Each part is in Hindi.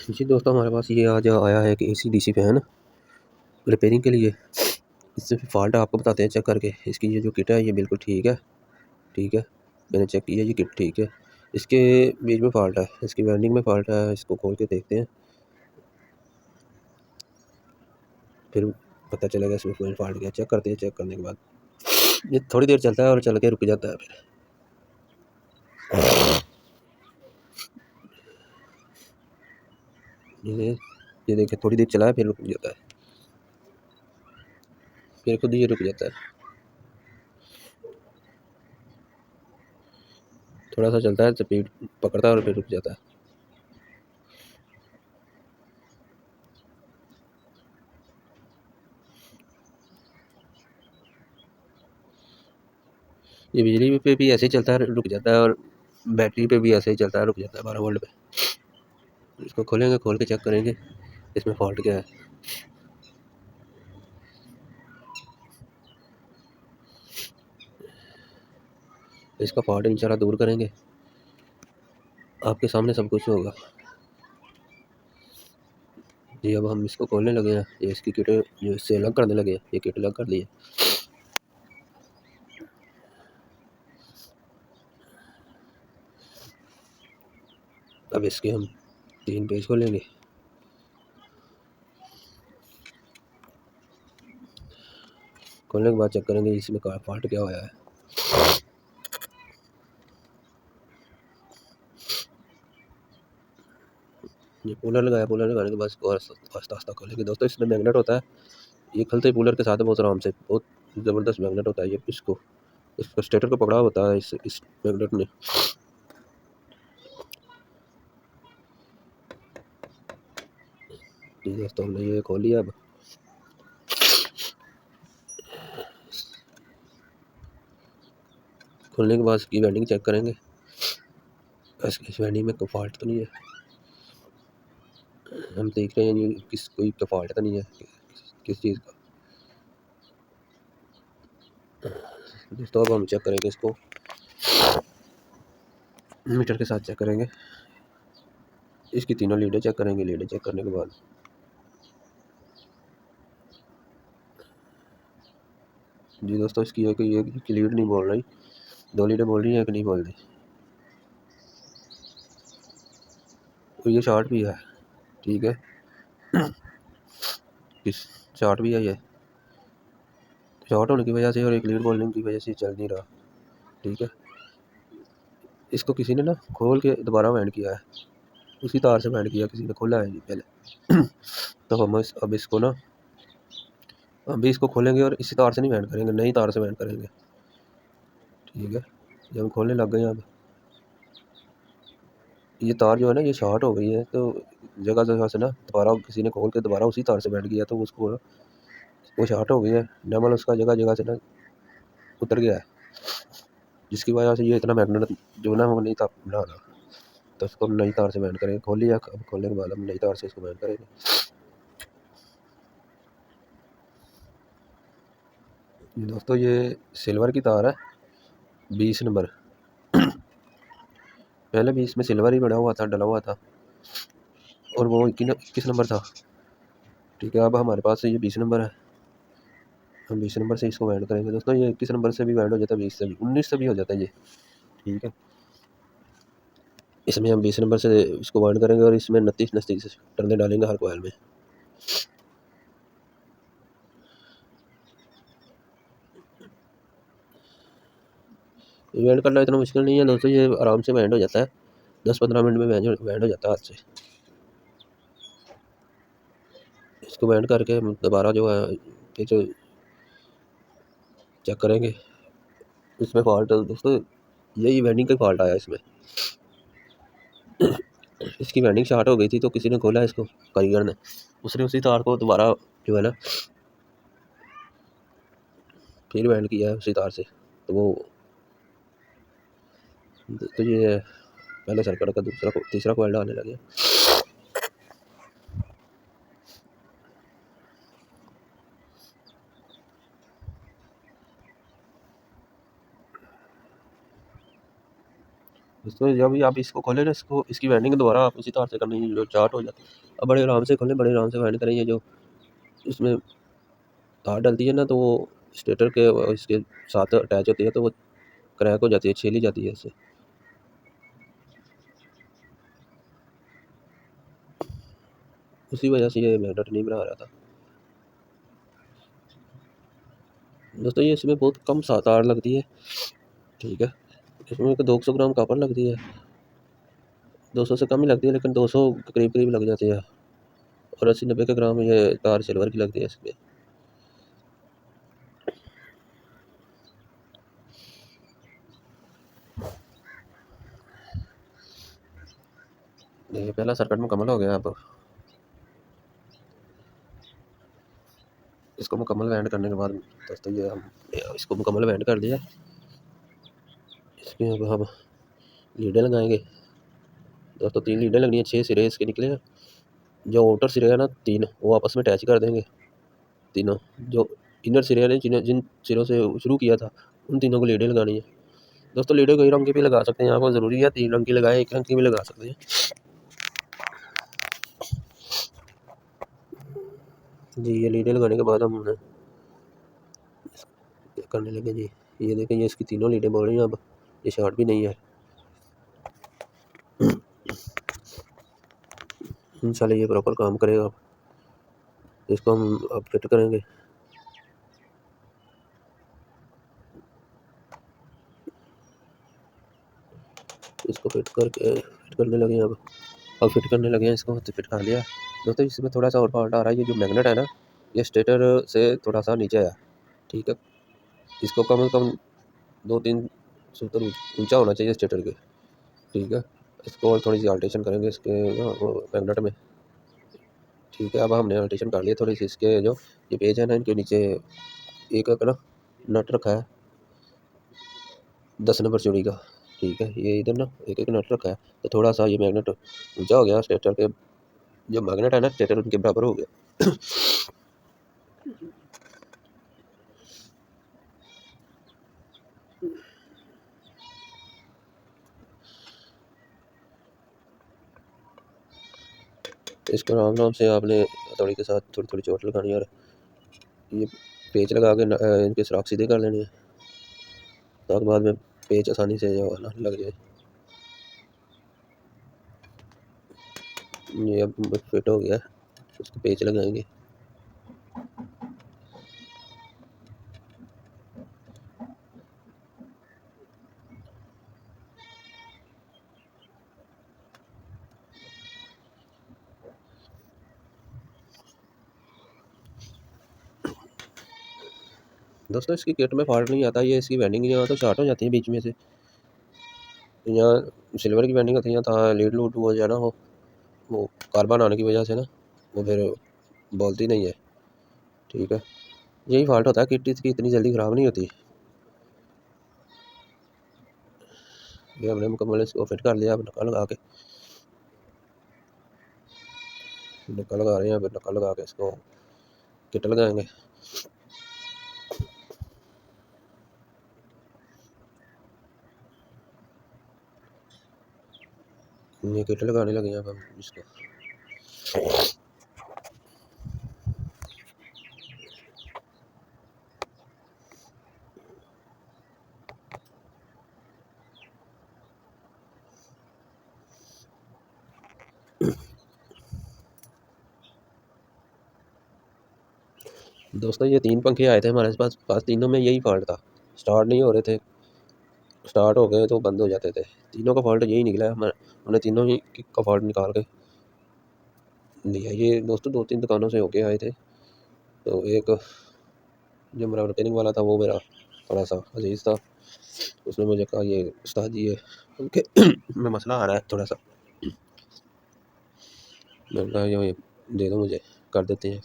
जी दोस्तों, हमारे पास ये आज आया है कि एसी डीसी फैन रिपेयरिंग के लिए। इससे फॉल्ट आपको बताते हैं चेक करके। इसकी ये जो किट है ये बिल्कुल ठीक है। मैंने चेक किया, ये किट ठीक है। इसके बीच में फॉल्ट है, इसकी वायरिंग में फॉल्ट है। इसको खोल के देखते हैं, फिर पता चलेगा इसमें कोई फॉल्ट क्या। चेक करते हैं। चेक करने के बाद ये थोड़ी देर चलता है और चल के रुक जाता है। फिर ये देखिए, थोड़ी देर चला है फिर रुक जाता है, फिर खुद ही ये रुक जाता है। थोड़ा सा चलता है, स्पीड पकड़ता है और फिर रुक जाता है। ये बिजली पे भी ऐसे ही चलता है, रुक जाता है, और बैटरी पे भी ऐसे ही चलता है, रुक जाता है 12 वोल्ट पे। इसको खोलेंगे, खोल के चेक करेंगे इसमें फॉल्ट क्या है। इसका फॉल्ट इंशाल्लाह दूर करेंगे। आपके सामने सब कुछ होगा जी। अब हम इसको खोलने लगे हैं। ये इसकी किट जो इससे अलग करने लगे हैं, ये किट अलग कर दी है। अब इसके हम 3 पेज खोलेंगे। खोलने के बाद चेक करेंगे इसमें फॉल्ट क्या होया है। ये कूलर लगाया, कूलर लगाने के बाद इसको आस्ता आस्ता खोलेंगे। दोस्तों, इसमें मैग्नेट होता है, ये खलते कूलर के साथ बहुत आराम से, बहुत ज़बरदस्त मैग्नेट होता है। ये इसको स्टेटर को पकड़ा होता है इस मैग्नेट ने। जी दोस्तों, हमने ये खोल लिया। अब खोलने के बाद इसकी वेल्डिंग चेक करेंगे। इस वेल्डिंग में कोई फॉल्ट तो नहीं है। हम देख रहे हैं ये कोई का फॉल्ट तो नहीं है किस चीज़ का। दोस्तों, अब हम चेक करेंगे इसको मीटर के साथ चेक करेंगे। इसकी तीनों लीडें चेक करेंगे। लीडें चेक करने के बाद जी दोस्तों, इसकी है कि ये लीड नहीं बोल रही, 2 लीडें बोल रही हैं, एक नहीं बोल रही। और ये शॉर्ट भी है, ठीक है। इस शॉर्ट भी है, ये शॉर्ट होने की वजह से और एक लीड बोलने की वजह से चल नहीं रहा, ठीक है। इसको किसी ने ना खोल के दोबारा बैंड किया है, उसी तार से बैंड किया, किसी ने खोला है जी पहले। तो हम अब इसको ना अभी इसको खोलेंगे और इसी तार से नहीं बैंड करेंगे, नई तार से बैंड करेंगे, ठीक है। जब हम खोलने लग गए हैं, अब ये तार जो है ना ये शॉर्ट हो गई है, तो जगह जगह से ना दोबारा किसी ने खोल के दोबारा उसी तार से बैंड किया, तो उसको वो शॉर्ट हो गई है। डबल उसका जगह जगह से ना उतर गया है, जिसकी वजह से ये इतना मैग्नेट जो ना वो नहीं था बना रहा। तो इसको हम नई तार से बैंड करेंगे। खोल लिया, अब खोलने के बाद हम नई तार से इसको बैंड करेंगे। दोस्तों, ये सिल्वर की तार है, 20 नंबर। पहले भी इसमें सिल्वर ही बना हुआ था, डला हुआ था, और वो 21 नंबर था, ठीक है। अब हमारे पास ये 20 नंबर है, हम 20 नंबर से इसको बैंड करेंगे। दोस्तों, ये 21 नंबर से भी बैंड हो जाता है, 20 से भी, 19 से भी हो जाता है ये, ठीक है। इसमें हम 20 नंबर से इसको बैंड करेंगे और इसमें 29 टर्ने डालेंगे हर कोयल में। बैंड करना इतना मुश्किल नहीं है दोस्तों, ये आराम से बैंड हो जाता है, 10-15 मिनट में बैंड हो जाता है हाथ से। इसको बैंड करके हम दोबारा जो है ये जो चेक करेंगे इसमें फॉल्ट। दोस्तों, यही वेल्डिंग का फॉल्ट आया इसमें। इसकी वेल्डिंग स्टार्ट हो गई थी, तो किसी ने खोला इसको, कारीगर ने, उसने उसी तार को दोबारा जो है ना फिर वेल्ड किया है उसी तार से। तो वो तो ये पहले सर्किट का दूसरा तीसरा कोयल आने लगे। इसको जब भी आप इसको खोलें ना, इसको इसकी वाइंडिंग दोबारा आप इसी तार से करनी है, जो चार्ट हो जाती है। अब बड़े आराम से खोलें, बड़े आराम से वाइंड करें। ये जो इसमें तार डलती है ना, तो वो स्टेटर के इसके साथ अटैच होती है, तो वो क्रैक हो जाती है, छीली जाती है इससे। उसी वजह से ये मैग्नेट नहीं बना रहा था दोस्तों। ये इसमें बहुत कम तार लगती है, ठीक है। इसमें 200 ग्राम कॉपर लगती है, 200 से कम ही लगती है, लेकिन 200 के करीब करीब लग जाती है। और 80-90 के ग्राम ये तार सिल्वर की लगती है इसमें। ये पहला सर्किट मुकम्मल हो गया। अब इसको मुकम्मल बैंड करने के बाद दोस्तों ये हम इसको मुकम्मल बैंड कर दिया। इसके अब हम लीडें लगाएंगे दोस्तों। 3 लीडें लगनी है, 6 सिरे इसके निकले हैं। जो आउटर सिरे है ना 3, वो आपस में अटैच कर देंगे तीनों। जो इनर सिरे ने जिन सिरों से शुरू किया था, उन तीनों को लीडें लगानी है दोस्तों। लीडें कई रंग की भी लगा सकते हैं, आपको ज़रूरी है 3 रंग की लगाएं, 1 रंग की भी लगा सकते हैं। जी ये लीडें लगाने के बाद हम करने लगे जी। ये देखें, ये इसकी तीनों लीडें बोल रही हैं। अब ये शॉर्ट भी नहीं है, इंशाल्लाह ये प्रॉपर काम करेगा। इसको हम अब फिट करेंगे। इसको फिट करने लगे हैं अब फिट करने लगे हैं इसको, तो फिट कर लिया दोस्तों। इसमें थोड़ा सा और फॉल्ट आ रहा है। ये जो मैग्नेट है ना, ये स्टेटर से थोड़ा सा नीचे आया, ठीक है। इसको कम से कम 2-3 सूत्र ऊंचा होना चाहिए स्टेटर के, ठीक है। इसको और थोड़ी सी अल्टेशन करेंगे इसके मैग्नेट में, ठीक है। अब हमने अल्टेशन कर लिया थोड़ी सी। इसके जो ये पेज है ना, इनके नीचे एक ना नट रखा है 10 नंबर चूड़ी का, ठीक है। ये इधर ना एक एक नट रखा है, तो थोड़ा सा ये मैग्नेट ऊंचा हो गया। स्टेटर के जो मैग्नेट है ना, स्टेटर उनके बराबर हो गया। इसको आराम आराम से आपने हथौड़ी के साथ थोड़ी थोड़ी चोट लगानी है, और ये पेच लगा के इनके सुराख सीधे कर लेने हैं, ताकि बाद में पेच आसानी से जो है ना लग जाए। ये अब फिट हो गया, उसको पेच लगाएंगे। दोस्तों इसकी किट में फॉल्ट नहीं आता, ये इसकी वेंडिंग यहाँ तो शॉर्ट हो जाती है बीच में से। यहाँ सिल्वर की वेंडिंग होती है, यहाँ लीड लूट हो जाना हो, वो कार्बन आने की वजह से ना वो फिर बोलती नहीं है, ठीक है। यही फॉल्ट होता है, किट इसकी इतनी जल्दी ख़राब नहीं होती। ये हमने मुकम्मल इसको फिट कर लिया। अब नक्का लगा के नक्का लगा रहे हैं, फिर नक्का लगा के इसको किट लगाएंगे। ये किट लगाने लगे हैं अब हम इसको। दोस्तों ये 3 पंखे आए थे हमारे पास, तीनों में यही फॉल्ट था, स्टार्ट नहीं हो रहे थे। स्टार्ट हो गए तो बंद हो जाते थे। तीनों का फॉल्ट यही निकला है। हमने तीनों ही का फॉल्ट निकाल के दिया। ये दोस्तों 2-3 दुकानों से होके आए थे। तो एक जो मेरा रिपेयरिंग वाला था, वो मेरा थोड़ा सा अजीज़ था, उसने मुझे कहा ये उस्ताद जी है उनके में मसला आ रहा है थोड़ा सा। मैंने कहा ये दे दो मुझे, कर देते हैं।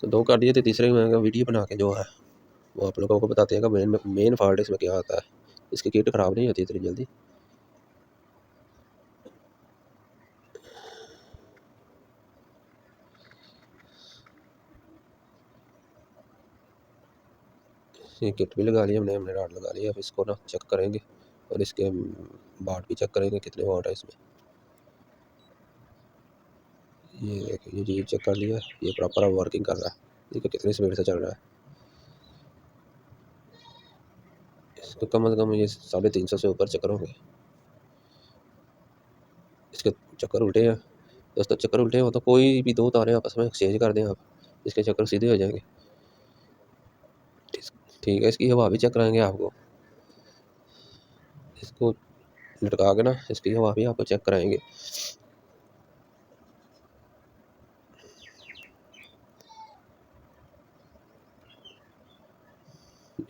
तो 2 कर दिए थे, तीसरे में वीडियो बना के जो है वो आप लोगों को बताते हैं कि मेन फॉल्ट इसमें क्या आता है। इसकी किट ख़राब नहीं होती इतनी जल्दी। ये किट भी लगा ली हमने रॉड लगा लिया। अब इसको ना चेक करेंगे और इसके वाट भी चेक करेंगे कितने वाट है इसमें। ये देखिए, ये जी चेक कर लिया, ये प्रॉपर वर्किंग कर रहा है। देखिए कितनी स्पीड से चल रहा है। इसको कम से कम ये 350 से ऊपर चक्कर होंगे। इसके चक्कर उल्टे हैं दोस्तों, चक्कर उल्टे हो तो कोई भी दो तारे आपस में एक्सचेंज कर दें आप, इसके चक्कर सीधे हो जाएंगे। ठीक है, इसकी हवा भी चेक कराएंगे आपको। इसको लटका के ना इसकी हवा भी आपको चेक कराएंगे।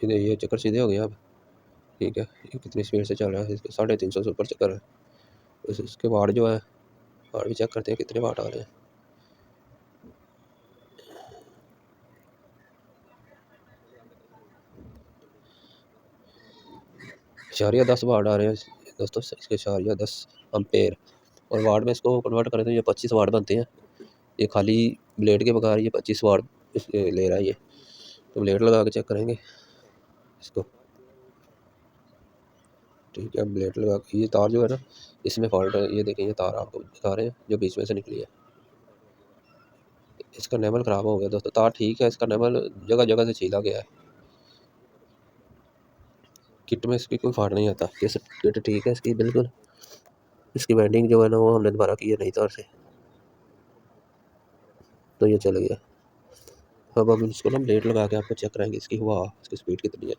ये चक्कर सीधे हो गए अब। ठीक है, ये कितनी स्पीड से चल रहा है, इसके 350 से ऊपर चक्कर है। इसके वाट जो है, वाट भी चेक करते हैं कितने वाट आ रहे हैं। 10 वाट आ रहे हैं दोस्तों, इसके 10 एम्पेयर। और वाट में इसको कन्वर्ट करें तो ये 25 वाट बनते हैं। ये खाली ब्लेड के बगैर ये 25 वाट ले रहा है ये। तो ब्लेड लगा के चेक करेंगे इसको। ठीक है, ब्लेड लगा के, ये तार जो है ना इसमें फॉल्ट है। ये देखें, ये तार आपको दिखा रहे हैं जो बीच में से निकली है। इसका नेमल ख़राब हो गया दोस्तों। तार ठीक है, इसका नेमल जगह जगह से छीला गया है। किट में इसकी कोई फाड़ नहीं आता, किट ठीक है इसकी बिल्कुल। इसकी वेल्डिंग जो है ना वो हमने दोबारा की है नई तार से, तो ये चल गया। अब इसको ना ब्लेड लगा के आपको चेक कराएंगे इसकी हवा, इसकी स्पीड कितनी है।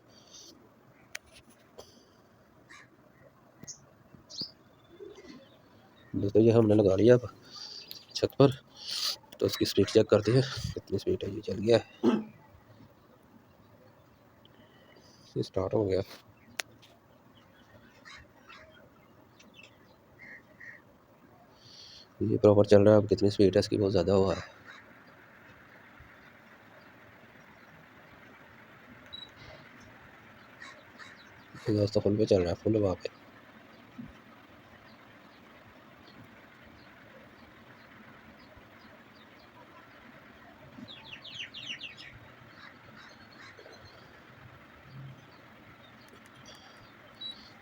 दोस्तों ये हमने लगा लिया अब छत पर, तो इसकी स्पीड चेक करते हैं कितनी स्पीड है। ये चल गया है, ये स्टार्ट हो गया। ये प्रॉपर चल रहा है। अब कितनी स्पीड है इसकी, बहुत ज़्यादा हुआ है। ये दोस्तों फुल पे चल रहा है, फुल हवा पे।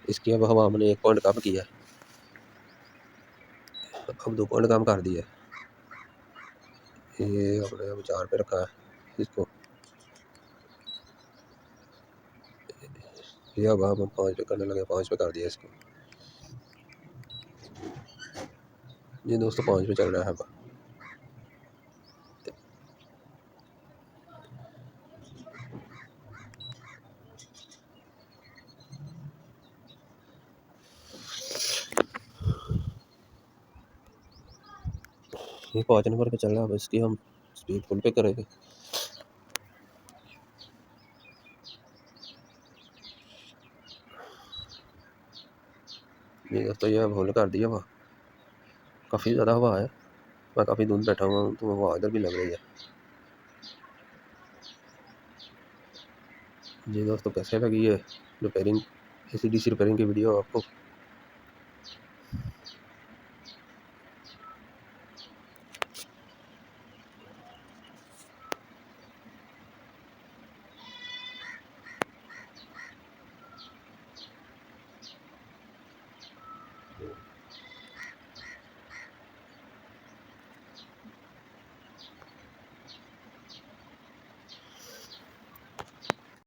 इसकी अब हवा हमने 1 पॉइंट कम किया, अब 2 पॉइंट कम कर दिया। ये हमने अब 4 पे रखा है इसको। ये अब हम 5 पे करने लगे, 5 पे कर दिया इसको। ये दोस्तों 5 पे चल रहा है अब। ये 5 नंबर पे चल रहा है। अब इसकी हम स्पीड फुल पे करेंगे। ये दोस्तों ये अब होल्ड कर दिया हवा, काफ़ी ज़्यादा हवा है। मैं काफ़ी दूर बैठा हुआ हूँ तो हवा इधर भी लग रही है। जी दोस्तों, कैसे लगी है रिपेयरिंग, AC/DC रिपेयरिंग की वीडियो आपको?